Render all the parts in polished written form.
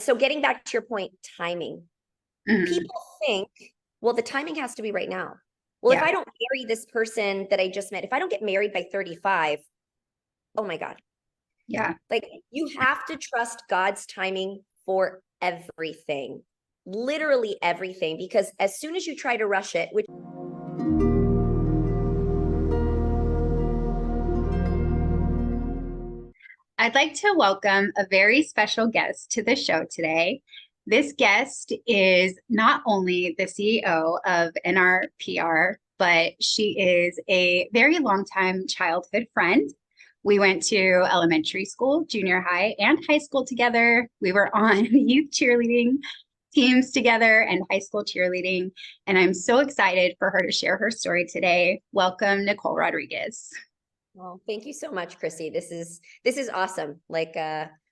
so getting back to your point, timing. People think, well, the timing has to be right now. Well, if I don't marry this person that I just met, if I don't get married by 35, oh my God. Yeah. Like, you have to trust God's timing for everything, literally everything, because as soon as you try to rush it, which I'd like to welcome a very special guest to the show today. This guest is not only the CEO of NRPR, but she is a very long-time childhood friend. We went to elementary school, junior high, and high school together. We were on youth cheerleading teams together and high school cheerleading. And I'm so excited for her to share her story today. Welcome, Nicole Rodrigues. Well, thank you so much, Chrissy. This is awesome. Like,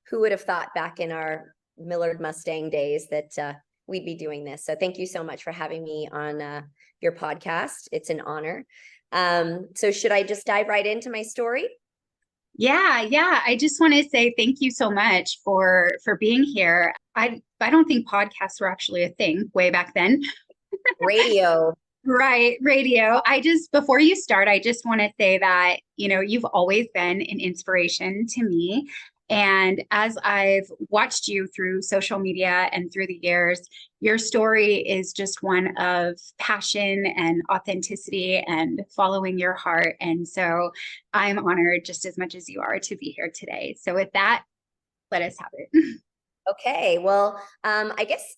who would have thought back in our Millard Mustang days that we'd be doing this? So thank you so much for having me on your podcast. It's an honor. So should I just dive right into my story? Yeah. I just want to say thank you so much for being here. I don't think podcasts were actually a thing way back then. Radio. Right, radio. Before you start, I just want to say that, you've always been an inspiration to me. And as I've watched you through social media and through the years, your story is just one of passion and authenticity and following your heart. And so I'm honored just as much as you are to be here today. So with that, let us have it. Okay. Well, I guess,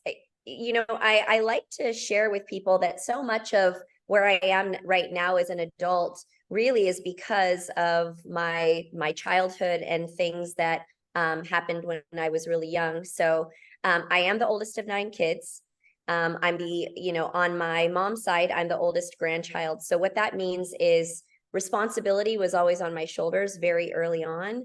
I like to share with people that so much of where I am right now as an adult really is because of my childhood and things that happened when I was really young. So I am the oldest of 9 kids. I'm on my mom's side, I'm the oldest grandchild. So what that means is responsibility was always on my shoulders very early on.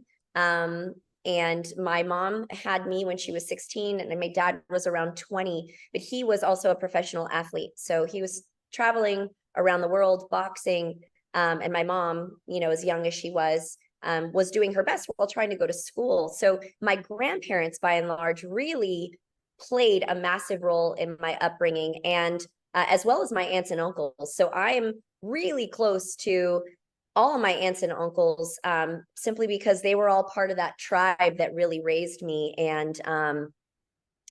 And my mom had me when she was 16 and my dad was around 20, but he was also a professional athlete. So he was traveling around the world, boxing. And my mom, as young as she was doing her best while trying to go to school. So my grandparents, by and large, really played a massive role in my upbringing, and as well as my aunts and uncles. So I am really close to all of my aunts and uncles, simply because they were all part of that tribe that really raised me and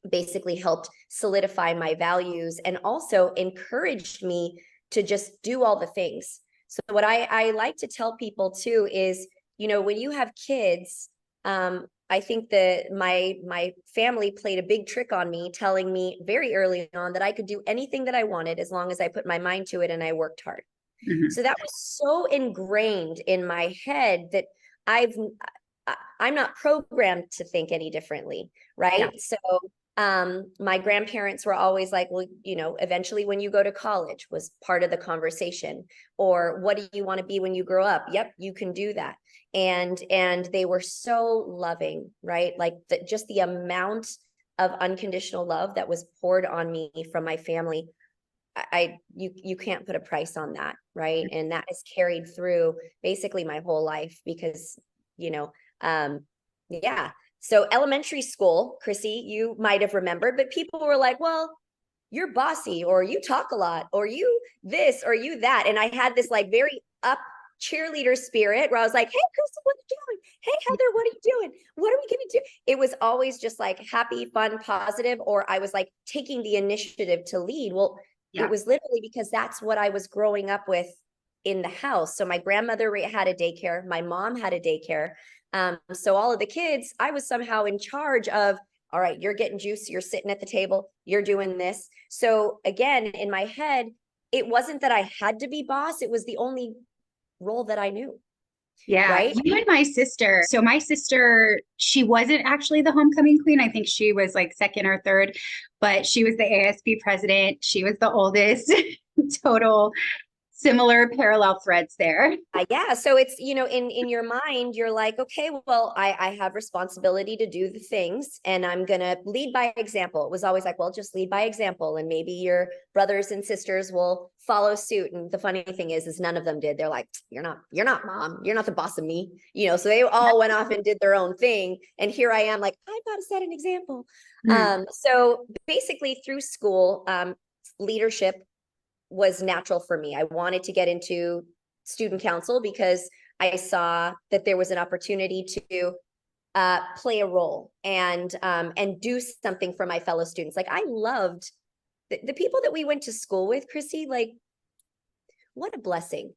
basically helped solidify my values and also encouraged me to just do all the things. So what I like to tell people too is, when you have kids, I think that my family played a big trick on me, telling me very early on that I could do anything that I wanted as long as I put my mind to it and I worked hard. Mm-hmm. So that was so ingrained in my head that I'm not programmed to think any differently, right? Yeah. So my grandparents were always like, well, eventually when you go to college was part of the conversation. Or what do you want to be when you grow up? Yep, you can do that. And they were so loving, right? Like just the amount of unconditional love that was poured on me from my family. You can't put a price on that, right? And that is carried through basically my whole life because, yeah. So elementary school, Chrissy, you might have remembered, but people were like, well, you're bossy, or you talk a lot, or you this, or you that. And I had this like very up cheerleader spirit where I was like, hey, Chrissy, what are you doing? Hey, Heather, what are you doing? What are we going to do? It was always just like happy, fun, positive, or I was like taking the initiative to lead. Well, yeah. It was literally because that's what I was growing up with in the house. So my grandmother had a daycare. My mom had a daycare. So all of the kids, I was somehow in charge of, all right, you're getting juice, you're sitting at the table, you're doing this. So again, in my head, it wasn't that I had to be boss. It was the only role that I knew. Yeah, right? You and my sister. So my sister, she wasn't actually the homecoming queen. I think she was like second or third, but she was the ASB president. She was the oldest, total similar parallel threads there. Yeah. So it's, in your mind, you're like, okay, well, I have responsibility to do the things and I'm going to lead by example. It was always like, well, just lead by example. And maybe your brothers and sisters will follow suit. And the funny thing is none of them did. They're like, you're not mom. You're not the boss of me. So they all went off and did their own thing. And here I am like, I've got to set an example. So basically through school, leadership was natural for me. I wanted to get into student council because I saw that there was an opportunity to play a role and do something for my fellow students. Like I loved the people that we went to school with, Chrissy, like what a blessing.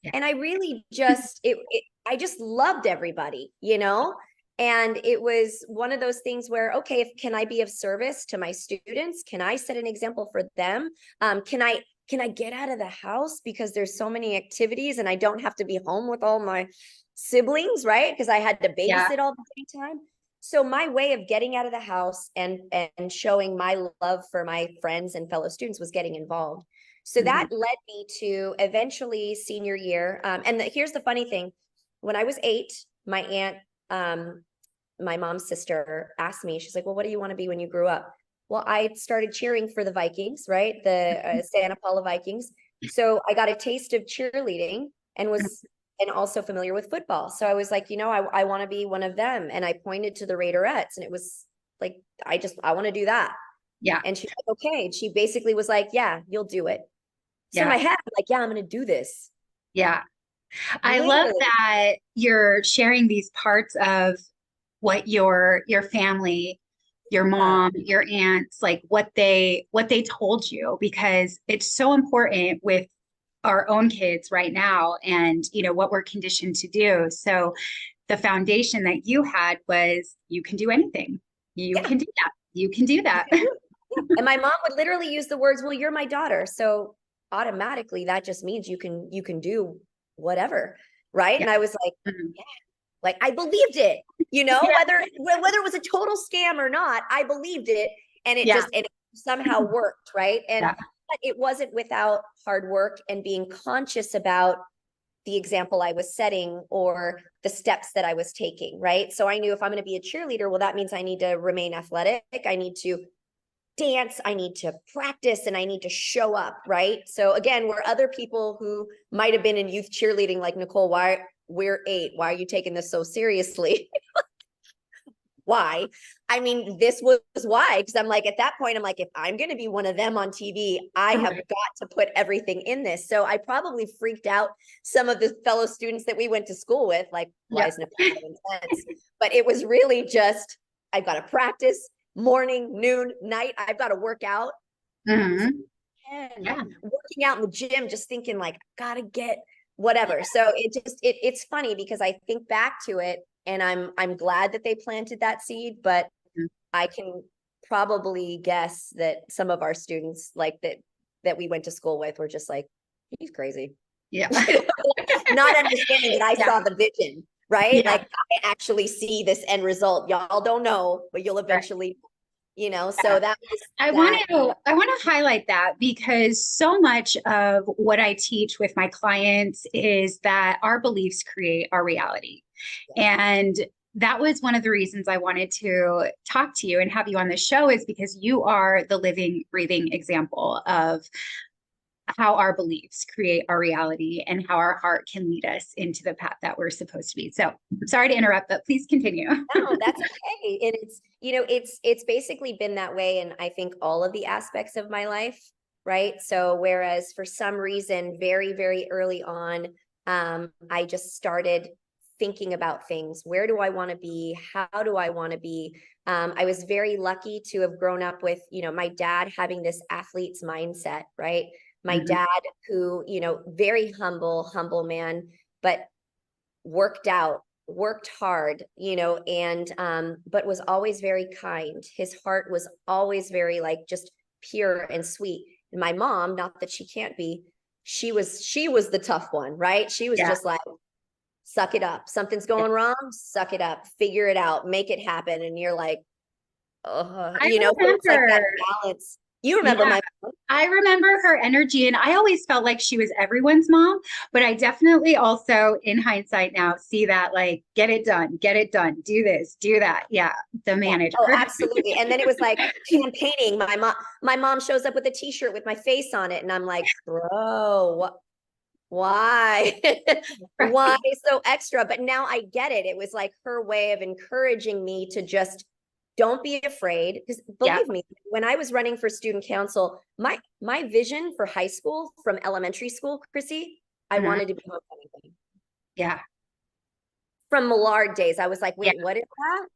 Yeah. And I really just, I just loved everybody, and it was one of those things where, okay, can I be of service to my students? Can I set an example for them? Can I get out of the house because there's so many activities and I don't have to be home with all my siblings, right? Because I had to babysit all the time. So my way of getting out of the house and showing my love for my friends and fellow students was getting involved. So that led me to eventually senior year. And here's the funny thing. When I was 8, my aunt, my mom's sister, asked me, she's like, well, what do you want to be when you grew up? Well, I started cheering for the Vikings, right? The Santa Paula Vikings. So I got a taste of cheerleading and also familiar with football. So I was like, I want to be one of them. And I pointed to the Raiderettes and it was like, I want to do that. Yeah. And she's like, okay. And she basically was like, yeah, you'll do it. So in my head, I'm like, yeah, I'm going to do this. Yeah. I love that you're sharing these parts of what your family, your mom, your aunts, like what they told you, because it's so important with our own kids right now and what we're conditioned to do. So the foundation that you had was you can do anything. You can do that. You can do that. And my mom would literally use the words, well, you're my daughter. So automatically that just means you can do whatever. Right. Yeah. And I was like, yeah. Like I believed it, whether it was a total scam or not, I believed it. And it somehow worked. Right. And but it wasn't without hard work and being conscious about the example I was setting or the steps that I was taking. Right. So I knew if I'm going to be a cheerleader, well, that means I need to remain athletic. I need to dance, I need to practice, and I need to show up, right? So again, where other people who might have been in youth cheerleading, like Nicole, we're 8, why are you taking this so seriously? Why? I mean, this was why, because I'm like, at that point, I'm like, if I'm going to be one of them on TV, I have got to put everything in this. So I probably freaked out some of the fellow students that we went to school with, like, why isn't it so intense? But it was really just, I've got to practice, morning, noon, night, I've got to work out. Working out in the gym, just thinking like, gotta get whatever. So it's funny because I think back to it and I'm glad that they planted that seed, but I can probably guess that some of our students like that we went to school with were just like, he's crazy. Yeah. Not understanding that I saw the vision. Right. Like I actually see this end result. Y'all don't know, but you'll eventually, so that was, I want to highlight that because so much of what I teach with my clients is that our beliefs create our reality. And that was one of the reasons I wanted to talk to you and have you on the show, is because you are the living, breathing example of how our beliefs create our reality and how our heart can lead us into the path that we're supposed to be. So I'm sorry to interrupt, but please continue. No, that's okay. And it's basically been that way. And I think all of the aspects of my life, right? So whereas for some reason, very, very early on, I just started thinking about things. Where do I want to be? How do I want to be? I was very lucky to have grown up with, my dad having this athlete's mindset, right? My dad who, very humble man, but worked hard, but was always very kind. His heart was always very just pure and sweet. And my mom, not that she can't be, she was the tough one, right? She was just like, suck it up. Something's going wrong. Suck it up, figure it out, make it happen. And you're like, it's like that balance. You remember Yeah, my mom? I remember her energy, and I always felt like she was everyone's mom, but I definitely also, in hindsight now, see that like, get it done, do this, do that. Yeah, the Yeah. manager. Oh, absolutely. And then it was like campaigning. My mom shows up with a t-shirt with my face on it. And I'm like, bro, why? Why Right. so extra? But now I get it. It was like her way of encouraging me to just don't be afraid. Because Yeah. believe me, when I was running for student council, my vision for high school from elementary school, Chrissy, I Mhm. wanted to be homecoming queen. Yeah. From Millard days, I was like, Yeah. wait, what is that?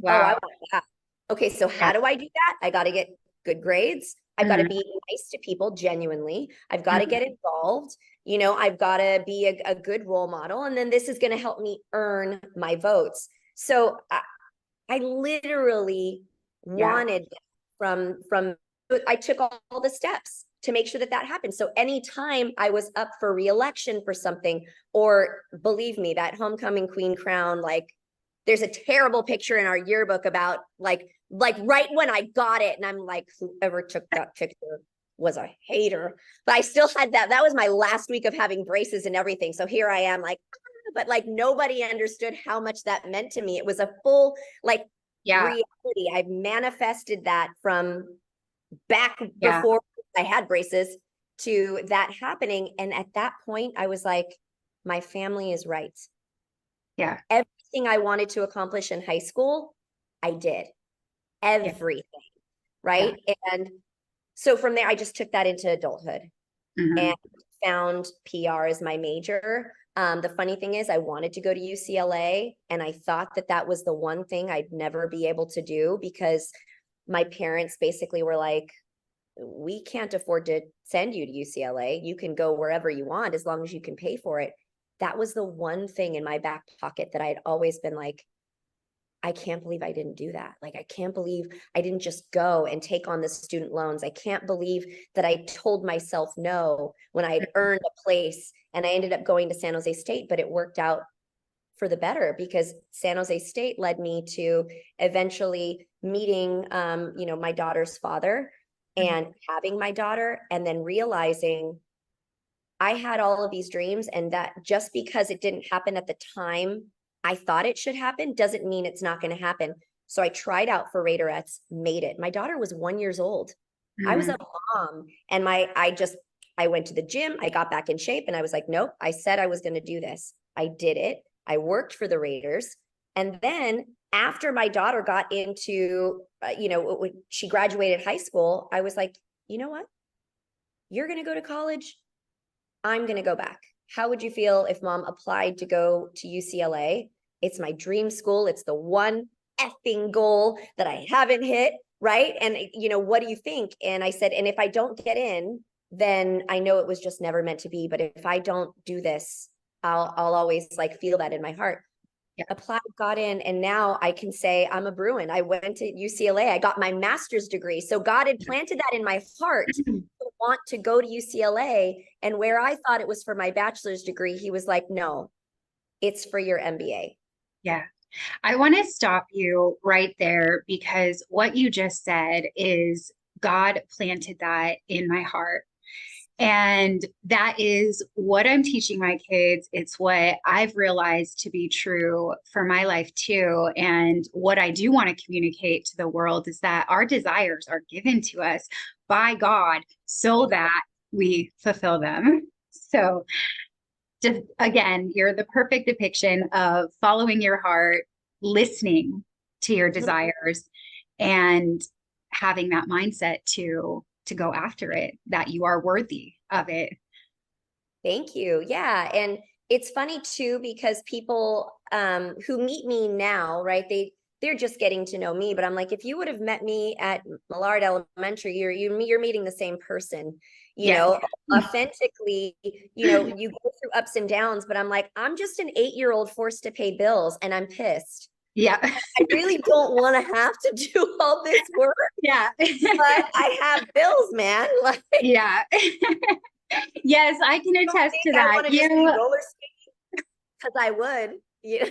Oh, I Wow. want that. Okay, so Yeah. how do I do that? I got to get good grades. I've got to Mhm. be nice to people genuinely. I've got to Mhm. get involved. I've got to be a good role model. And then this is going to help me earn my votes. So I literally Yeah. wanted from I took all the steps to make sure that that happened. So anytime I was up for reelection for something, or believe me, that homecoming queen crown, like there's a terrible picture in our yearbook about like right when I got it, and I'm like, whoever took that picture was a hater. But I still had that. That was my last week of having braces and everything. So here I am, like, but like nobody understood how much that meant to me. It was a full like Yeah. reality. I've manifested that from back Yeah. before I had braces to that happening. And at that point, I was like, my family is right. Yeah. Everything I wanted to accomplish in high school, I did. Yeah. Everything. Yeah. Right. And so from there, I just took that into adulthood Mhm. and found PR as my major. The funny thing is, I wanted to go to UCLA, and I thought that that was the one thing I'd never be able to do because my parents basically were like, we can't afford to send you to UCLA. You can go wherever you want as long as you can pay for it. That was the one thing in my back pocket that I'd always been like, I can't believe I didn't do that. Like, I can't believe I didn't just go and take on the student loans. I can't believe that I told myself no when I had earned a place, and I ended up going to San Jose State, but it worked out for the better because San Jose State led me to eventually meeting, my daughter's father Mhm. and having my daughter, and then realizing I had all of these dreams, and that just because it didn't happen at the time I thought it should happen doesn't mean it's not going to happen. So I tried out for Raiderettes, made it. My daughter was 1 year old. I was Mhm. a mom, and I went to the gym, I got back in shape, and I was like, nope, I said I was going to do this. I did it. I worked for the Raiders. And then after my daughter got into, when she graduated high school, I was like, you know what? You're going to go to college. I'm going to go back. How would you feel if mom applied to go to UCLA? It's my dream school. It's the one effing goal that I haven't hit. Right. And, what do you think? And I said, and if I don't get in, then I know it was just never meant to be. But if I don't do this, I'll always like feel that in my heart. Yeah. Applied, got in, and now I can say I'm a Bruin. I went to UCLA. I got my master's degree. So God had planted that in my heart to want to go to UCLA. And where I thought it was for my bachelor's degree, he was like, no, it's for your MBA. Yeah. I want to stop you right there because what you just said is God planted that in my heart. And that is what I'm teaching my kids. It's what I've realized to be true for my life too. And what I do want to communicate to the world is that our desires are given to us by God so that we fulfill them. So just again, you're the perfect depiction of following your heart, listening to your desires, and having that mindset to go after it, that you are worthy of it. Thank you. Yeah. And it's funny too, because people who meet me now, right, they're just getting to know me. But I'm like, if you would have met me at Millard Elementary, you're meeting the same person, Yes. authentically, you go through ups and downs, but I'm like, I'm just an 8-year-old forced to pay bills, and I'm pissed. Yeah. I really don't want to have to do all this work, Yeah. but I have bills, man. Like, Yeah. Yes, I can I don't attest think to I that. want to just be You, roller skating because I would. Yeah.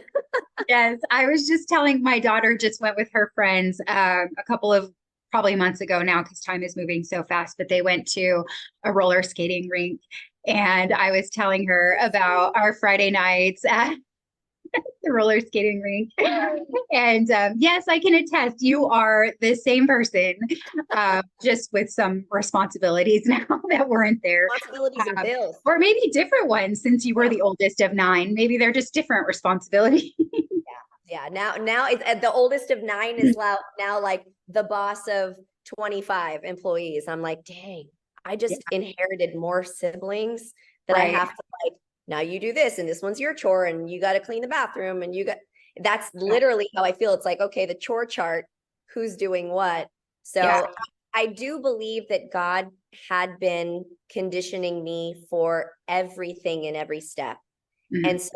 yes, I was just telling my daughter just went with her friends a couple of probably months ago now because time is moving so fast, but they went to a roller skating rink. And I was telling her about our Friday nights at the roller skating rink. And yes, I can attest, you are the same person, just with some responsibilities now that weren't there. Responsibilities and bills. Or maybe different ones since you were the oldest of 9. Maybe they're just different responsibilities. Yeah. Now it's the oldest of 9 is now like the boss of 25 employees. I'm like, dang, I just inherited more siblings that I have to like, now you do this and this one's your chore and you got to clean the bathroom and that's literally how I feel. It's like, okay, the chore chart, who's doing what. So I do believe that God had been conditioning me for everything in every step. And so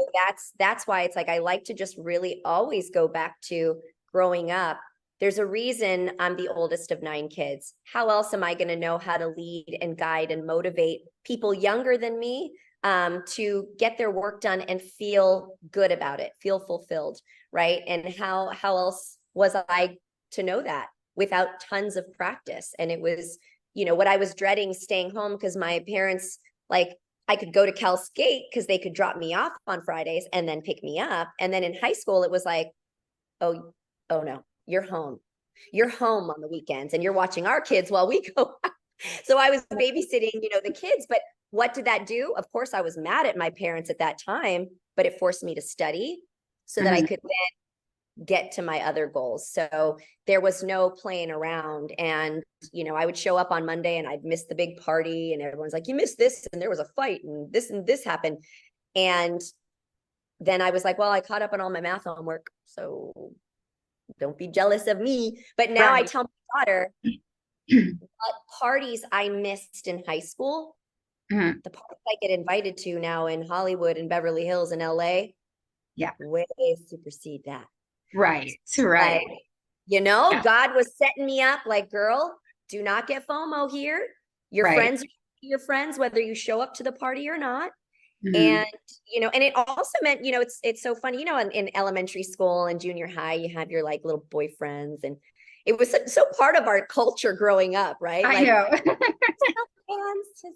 that's why it's like I like to just really always go back to growing up. There's a reason I'm the oldest of 9 kids. How else am I going to know how to lead and guide and motivate people younger than me to get their work done and feel good about it, feel fulfilled, right? And how else was I to know that without tons of practice? And it was, what I was dreading, staying home because my parents, like, I could go to Cal Skate because they could drop me off on Fridays and then pick me up. And then in high school, it was like, oh no, you're home. You're home on the weekends and you're watching our kids while we go out. So I was babysitting, the kids. But what did that do? Of course, I was mad at my parents at that time, but it forced me to study so that I could then get to my other goals. So there was no playing around. And, I would show up on Monday and I'd miss the big party and everyone's like, you missed this and there was a fight and this happened. And then I was like, well, I caught up on all my math homework, so don't be jealous of me. But now I tell my daughter what parties I missed in high school, the parties I get invited to now in Hollywood and Beverly Hills and LA, way supersede that. Right. Like, God was setting me up like, girl, do not get FOMO here. Your friends are your friends, whether you show up to the party or not. And, and it also meant, it's so funny, in elementary school and junior high, you have your like little boyfriends, and it was so part of our culture growing up, right? I know.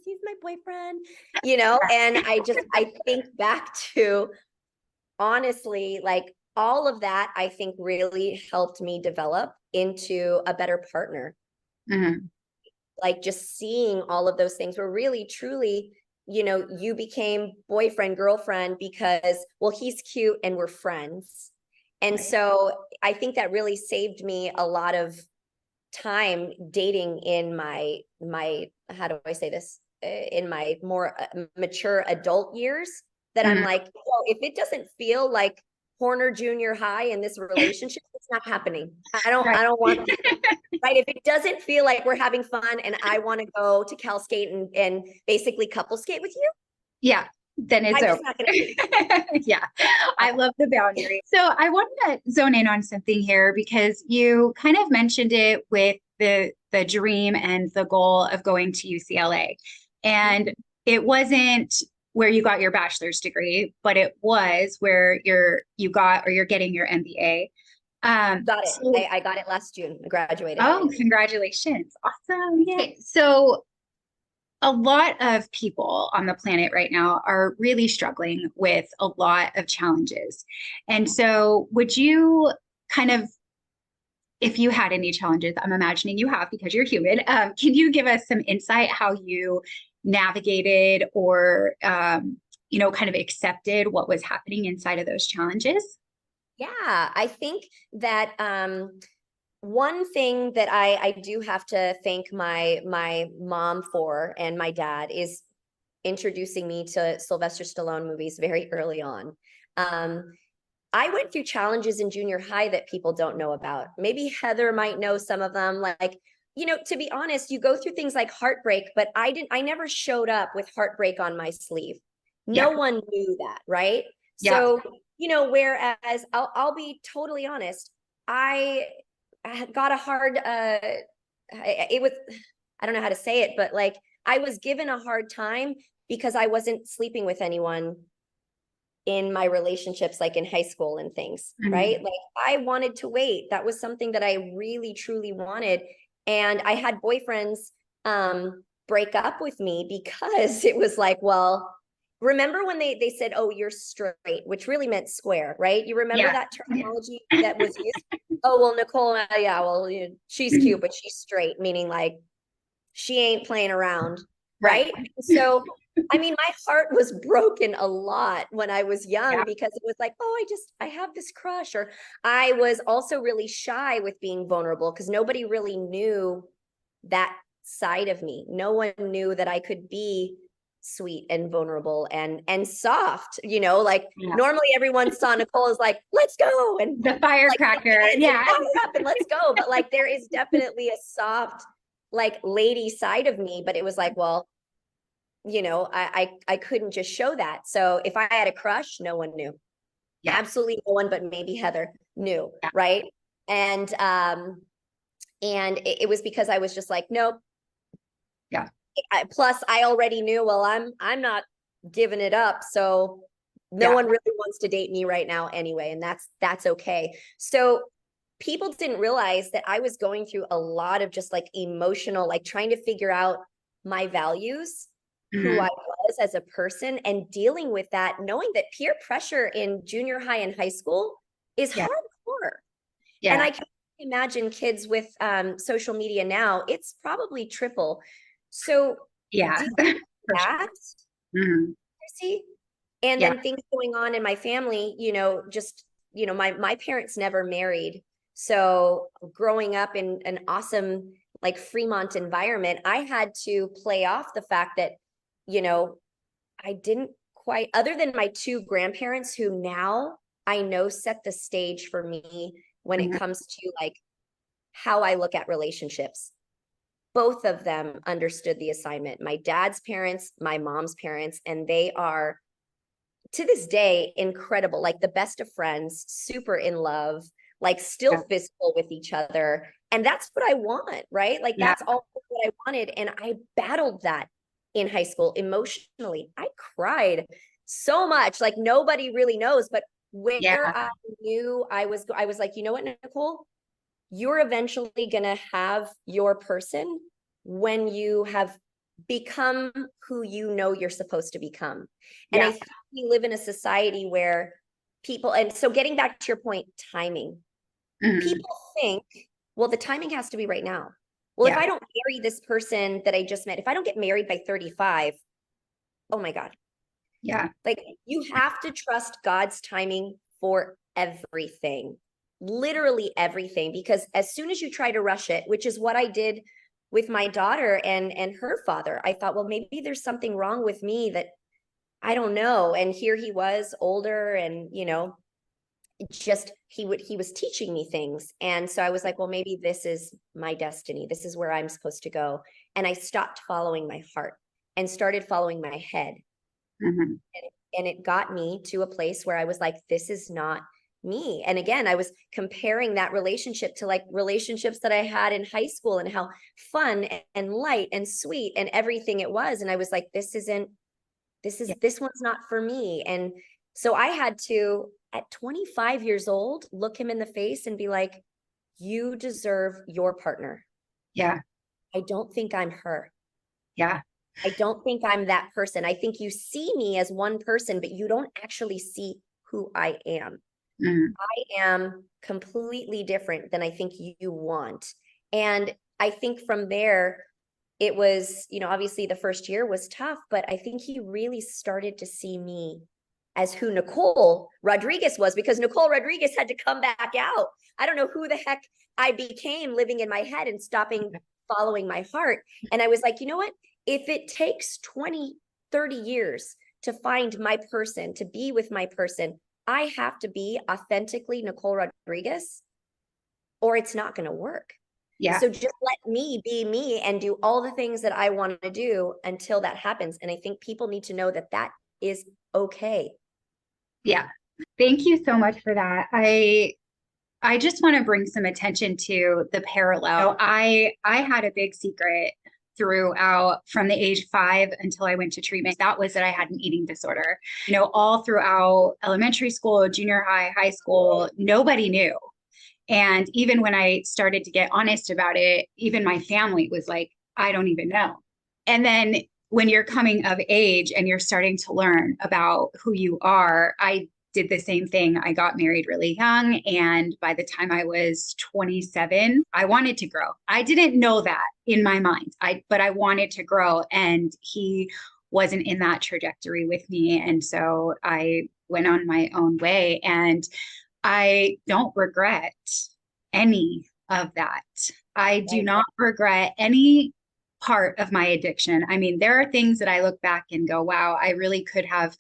He's my boyfriend, and I think back to, honestly, like all of that, I think really helped me develop into a better partner. Like just seeing all of those things were really, truly, you became boyfriend, girlfriend because, well, he's cute and we're friends. And so I think that really saved me a lot of time dating in my, how do I say this? In my more mature adult years, that I'm like, well, if it doesn't feel like Horner Junior High in this relationship, it's not happening. I don't want right. If it doesn't feel like we're having fun and I want to go to Cal Skate and basically couple skate with you. Yeah. Then it's over. Yeah. I love the boundary. So I wanted to zone in on something here because you kind of mentioned it with the dream and the goal of going to UCLA. And it wasn't where you got your bachelor's degree, but it was where you're getting your MBA. Got it. So, I got it last June. I graduated. Oh, congratulations. Awesome. Yeah. So a lot of people on the planet right now are really struggling with a lot of challenges. And so would you kind of, if you had any challenges, I'm imagining you have because you're human, can you give us some insight how you navigated or, kind of accepted what was happening inside of those challenges? Yeah, I think that one thing that I do have to thank my mom for and my dad is introducing me to Sylvester Stallone movies very early on. I went through challenges in junior high that people don't know about. Maybe Heather might know some of them. Like, to be honest, you go through things like heartbreak, but I never showed up with heartbreak on my sleeve. No one knew that, right? So, whereas I'll be totally honest, I had got a hard, it was, I don't know how to say it, but like, I was given a hard time because I wasn't sleeping with anyone in my relationships, like in high school and things, right? Like I wanted to wait. That was something that I really, truly wanted. And I had boyfriends break up with me because it was like, well, remember when they said, oh, you're straight, which really meant square, right? You remember Yeah. that terminology that was used? Oh, well, Nicole, yeah, well, she's cute, but she's straight, meaning like she ain't playing around, Right. right? So, I mean, my heart was broken a lot when I was young Yeah. because it was like, oh, I have this crush. Or I was also really shy with being vulnerable because nobody really knew that side of me. No one knew that I could be sweet and vulnerable and soft, like Yeah. normally everyone saw Nicole as like, let's go. And The firecracker. like, Yeah. fire up and let's go. But like, there is definitely a soft, like lady side of me, but it was like, well, I couldn't just show that. So if I had a crush, no one knew. Yeah. Absolutely no one, but maybe Heather knew, Yeah. right? And it was because I was just like, nope. Yeah. Plus, I already knew, well, I'm not giving it up, so no one really wants to date me right now anyway, and that's okay. So people didn't realize that I was going through a lot of just like emotional, like trying to figure out my values, who I was as a person, and dealing with that, knowing that peer pressure in junior high and high school is hardcore. Yeah. And I can imagine kids with social media now, it's probably triple. So Yeah. dealing with that, Chrissy, and then things going on in my family, just, my parents never married. So growing up in an awesome, like Fremont environment, I had to play off the fact that, I didn't quite, other than my two grandparents who now I know set the stage for me when it comes to like how I look at relationships. Both of them understood the assignment. My dad's parents, my mom's parents, and they are to this day incredible, like the best of friends, super in love, like still physical with each other. And that's what I want, right? Like that's all what I wanted. And I battled that in high school emotionally. I cried so much, like nobody really knows, but where I knew I was like, you know what, Nicole, you're eventually going to have your person when you have become who you're supposed to become. And I think we live in a society where people, and so getting back to your point, timing, people think, well, the timing has to be right now. Well, if I don't marry this person that I just met, if I don't get married by 35, oh my God. Yeah. Like you have to trust God's timing for everything, literally everything, because as soon as you try to rush it, which is what I did with my daughter and her father, I thought, well, maybe there's something wrong with me that I don't know. And here he was older and, just he was teaching me things. And so I was like, well, maybe this is my destiny. This is where I'm supposed to go. And I stopped following my heart and started following my head. And it got me to a place where I was like, this is not me. And again, I was comparing that relationship to like relationships that I had in high school and how fun and light and sweet and everything it was. And I was like, this one's not for me. And so I had to, at 25 years old, look him in the face and be like, you deserve your partner. Yeah. I don't think I'm her. Yeah. I don't think I'm that person. I think you see me as one person, but you don't actually see who I am. I am completely different than I think you want. And I think from there, it was, obviously the first year was tough, but I think he really started to see me as who Nicole Rodrigues was, because Nicole Rodrigues had to come back out. I don't know who the heck I became living in my head and stopping following my heart. And I was like, you know what? If it takes 20, 30 years to find my person, to be with my person, I have to be authentically Nicole Rodrigues or it's not going to work. Yeah. So just let me be me and do all the things that I want to do until that happens. And I think people need to know that that is okay. Yeah. Thank you so much for that. I just want to bring some attention to the parallel. I had a big secret throughout from the age 5 until I went to treatment. That was that I had an eating disorder. All throughout elementary school, junior high, high school, nobody knew. And even when I started to get honest about it, even my family was like, I don't even know. And then when you're coming of age and you're starting to learn about who you are, I did the same thing. I got married really young. And by the time I was 27, I wanted to grow. I didn't know that in my mind, but I wanted to grow. And he wasn't in that trajectory with me. And so I went on my own way. And I don't regret any of that. I do not regret any part of my addiction. I mean, there are things that I look back and go, wow, I really could have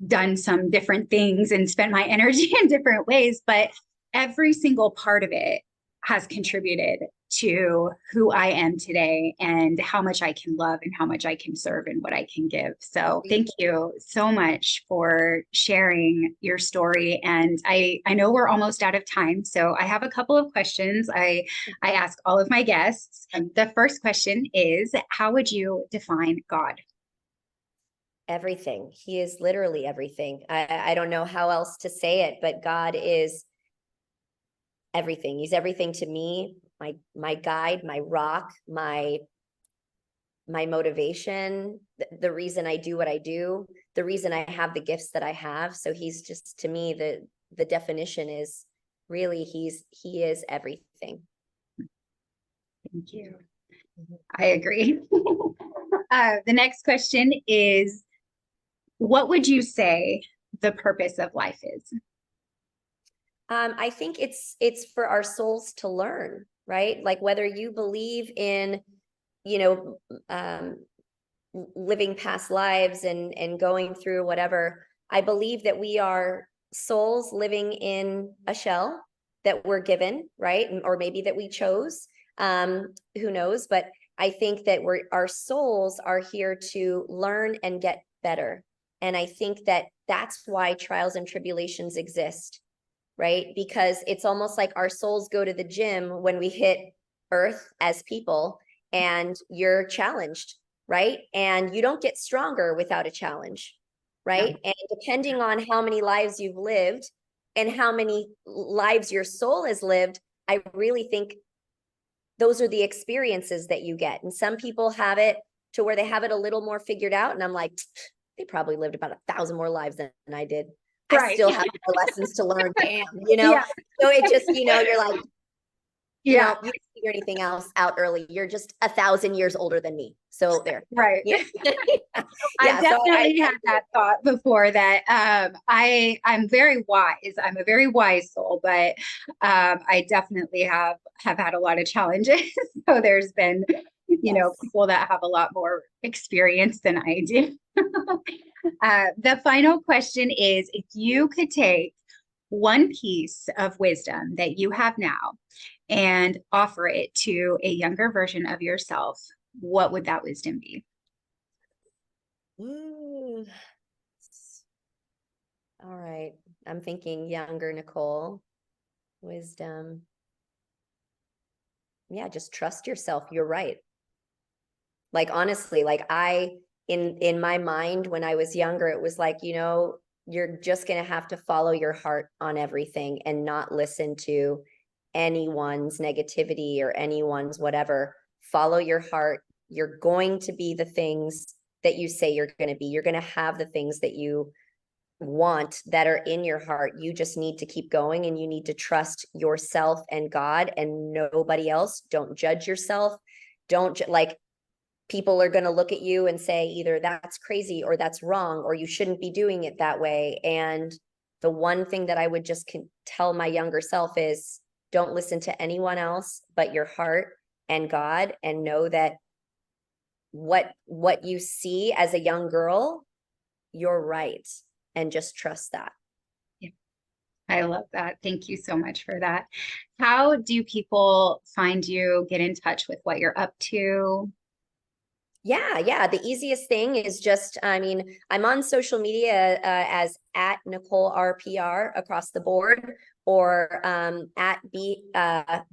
done some different things and spent my energy in different ways, but every single part of it has contributed to who I am today and how much I can love and how much I can serve and what I can give. So thank you so much for sharing your story. And I know we're almost out of time, so I have a couple of questions I ask all of my guests. The first question is, how would you define God? Everything. He is literally everything. I don't know how else to say it, but God is everything. He's everything to me, my guide, my rock, my motivation, the reason I do what I do, the reason I have the gifts that I have. So he's just, to me, the definition is really he is everything. Thank you. I agree. The next question is, what would you say the purpose of life is? I think it's for our souls to learn, right? Like whether you believe in, living past lives and going through whatever, I believe that we are souls living in a shell that we're given, right? Or maybe that we chose, who knows? But I think that our souls are here to learn and get better. And I think that that's why trials and tribulations exist, right? Because it's almost like our souls go to the gym when we hit earth as people, and you're challenged, right? And you don't get stronger without a challenge, right? And depending on how many lives you've lived and how many lives your soul has lived, I really think those are the experiences that you get. And some people have it to where they have it a little more figured out. And I'm like, they probably lived about 1,000 more lives than I did. I still have more lessons to learn. Damn, Yeah. So it just, you're like, Yeah. no, you didn't figure anything else out early. You're just 1,000 years older than me. So there. Right. Yeah. I definitely had that thought before that. I'm very wise. I'm a very wise soul, but I definitely have had a lot of challenges. So there's been, people that have a lot more experience than I do. The final question is, if you could take one piece of wisdom that you have now and offer it to a younger version of yourself, what would that wisdom be? Ooh. All right. I'm thinking younger Nicole. Wisdom. Yeah, just trust yourself. You're right. Like honestly, like in my mind when I was younger, it was like, you're just going to have to follow your heart on everything and not listen to anyone's negativity or anyone's whatever. Follow your heart. You're going to be the things that you say you're going to be. You're going to have the things that you want that are in your heart. You just need to keep going, and you need to trust yourself and God and nobody else. Don't judge yourself. Don't like, people are going to look at you and say either that's crazy or that's wrong or you shouldn't be doing it that way. And the one thing that I would just tell my younger self is, don't listen to anyone else but your heart and God, and know that what you see as a young girl, you're right, and just trust that. I love that. Thank you so much for that. How do people find you, get in touch with what you're up to? Yeah. The easiest thing is just, I'm on social media as at Nicole RPR across the board, or at B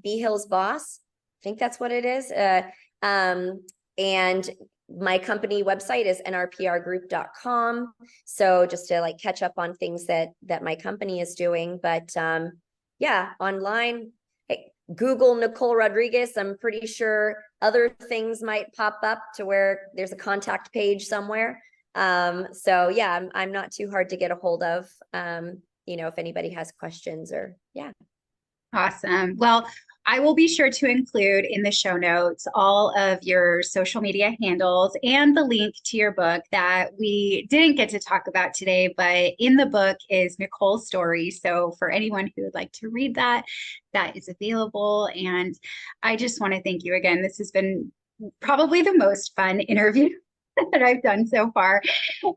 Hill's Boss. I think that's what it is. And my company website is nrprgroup.com. So just to like catch up on things that my company is doing. But yeah, online, Google Nicole Rodrigues, I'm pretty sure other things might pop up to where there's a contact page somewhere. So yeah, I'm not too hard to get a hold of, if anybody has questions or yeah. Awesome. Well, I will be sure to include in the show notes all of your social media handles and the link to your book that we didn't get to talk about today, but in the book is Nicole's story. So for anyone who would like to read that, that is available. And I just want to thank you again. This has been probably the most fun interview that I've done so far.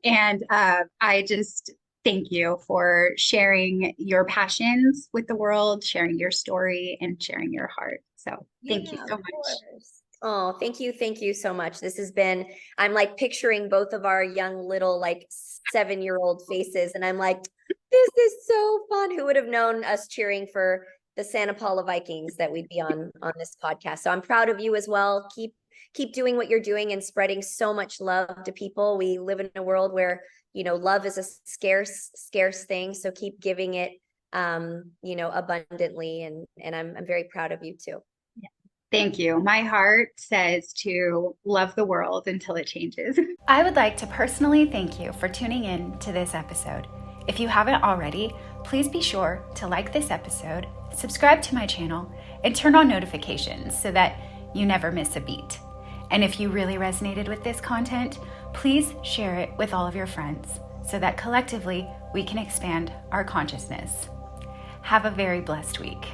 And I just thank you for sharing your passions with the world, sharing your story, and sharing your heart. So thank you so much. Oh, thank you. Thank you so much. This has been, I'm like picturing both of our young little like 7-year-old faces. And I'm like, this is so fun. Who would have known us cheering for the Santa Paula Vikings that we'd be on this podcast. So I'm proud of you as well. Keep doing what you're doing and spreading so much love to people. We live in a world where love is a scarce thing. So keep giving it, abundantly. And I'm very proud of you too. Yeah. Thank you. My heart says to love the world until it changes. I would like to personally thank you for tuning in to this episode. If you haven't already, please be sure to like this episode, subscribe to my channel, and turn on notifications so that you never miss a beat. And if you really resonated with this content, please share it with all of your friends so that collectively we can expand our consciousness. Have a very blessed week.